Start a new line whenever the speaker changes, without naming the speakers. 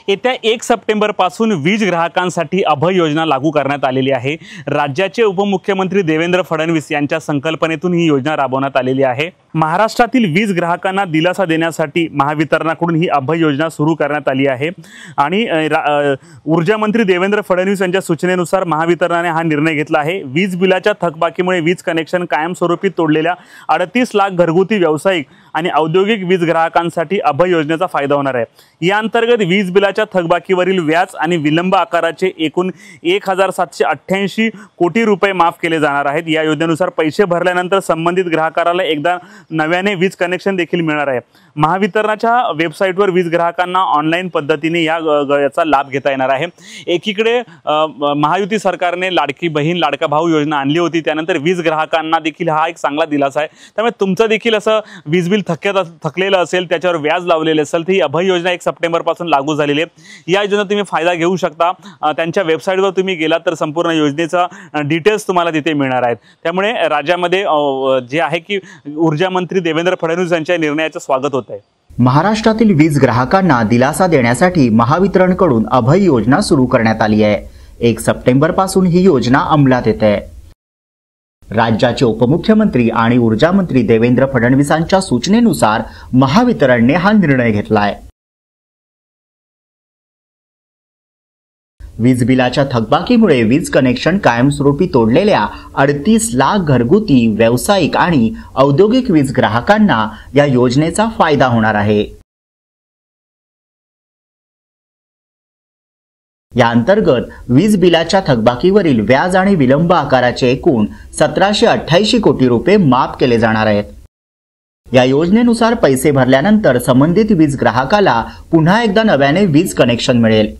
येत्या 1 सप्टेंबर पासून वीज ग्राहकांसाठी अभय योजना लागू करण्यात आलेली आहे। राज्याचे उपमुख्यमंत्री देवेंद्र फडणवीस यांच्या संकल्पनेतून ही योजना राबवण्यात आलेली आहे। महाराष्ट्रातील वीज ग्राहकांना दिलासा देण्यासाठी महावितरणाकडून ही अभय योजना सुरू करण्यात आली आहे आणि ऊर्जा मंत्री देवेंद्र फडणवीस यांच्या सूचनेनुसार महावितरणाने हा निर्णय घेतला आहे। वीज बिलाच्या थकबाकीमुळे वीज कनेक्शन कायमस्वरूपी तोडलेल्या 38 लाख घरगुती व्यावसायिक आणि औद्योगिक वीज ग्राहकांसाठी अभय योजनेचा फायदा होणार आहे। या अंतर्गत वीज बिलाच्या थकबाकीवरील व्याज आणि विलंब आकाराचे एकूण 1788 कोटी रुपये माफ केले जाणार आहेत। या योजनेनुसार पैसे भरल्यानंतर संबंधित ग्राहकाला एकदा नव्याने वीज कनेक्शन देखील मिळणार आहे। महावितरणाच्या वेबसाईटवर वीज ग्राहकांना ऑनलाईन पद्धतीने याचा लाभ घेता येणार आहे। एकीकडे महायुती सरकारने लाडकी बहीण लाडका भाऊ योजना आणली होती, त्यानंतर वीज ग्राहकांना देखील हा एक चांगला दिलासा आहे। त्यामुळे तुमचं देखील असं वीज बिल थकलेलं असेल, त्याच्यावर व्याज लावलेले असेल, तर ही अभय योजना 1 सप्टेंबर पासून लागू झालेली आहे। या योजनेचा तुम्ही फायदा घेऊ शकता। त्यांच्या वेबसाईटवर तुम्ही गेलात तर संपूर्ण योजनेचा डिटेल्स तुम्हाला तिथे मिळणार आहेत। त्यामुळे राज्यामध्ये जे आहे की ऊर्जा मंत्री देवेंद्र फडणवीस यांच्या निर्णयाचं स्वागत होत आहे।
महाराष्ट्रातील वीज ग्राहकांना दिलासा देण्यासाठी महावितरणकडून अभय योजना सुरू करण्यात आली आहे। 1 सप्टेंबर पासून ही योजना अंमलात येते। राज्याचे उपमुख्यमंत्री आणि ऊर्जा मंत्री देवेंद्र फडणवीसांच्या सूचनेनुसार महावितरणने हा निर्णय घेतलाय। वीज बिलाच्या थकबाकीमुळे वीज कनेक्शन कायमस्वरूपी तोडलेल्या 38 लाख घरगुती, व्यावसायिक आणि औद्योगिक वीज ग्राहकांना या योजनेचा फायदा होणार आहे। या अंतर्गत वीज बिलाच्या थकबाकीवरील व्याज आणि विलंब आकाराचे एकूण 1788 कोटी रुपये माफ केले जाणार आहेत। या योजनेनुसार पैसे भरल्यानंतर संबंधित वीज ग्राहकाला पुन्हा एकदा नव्याने वीज कनेक्शन मिळेल।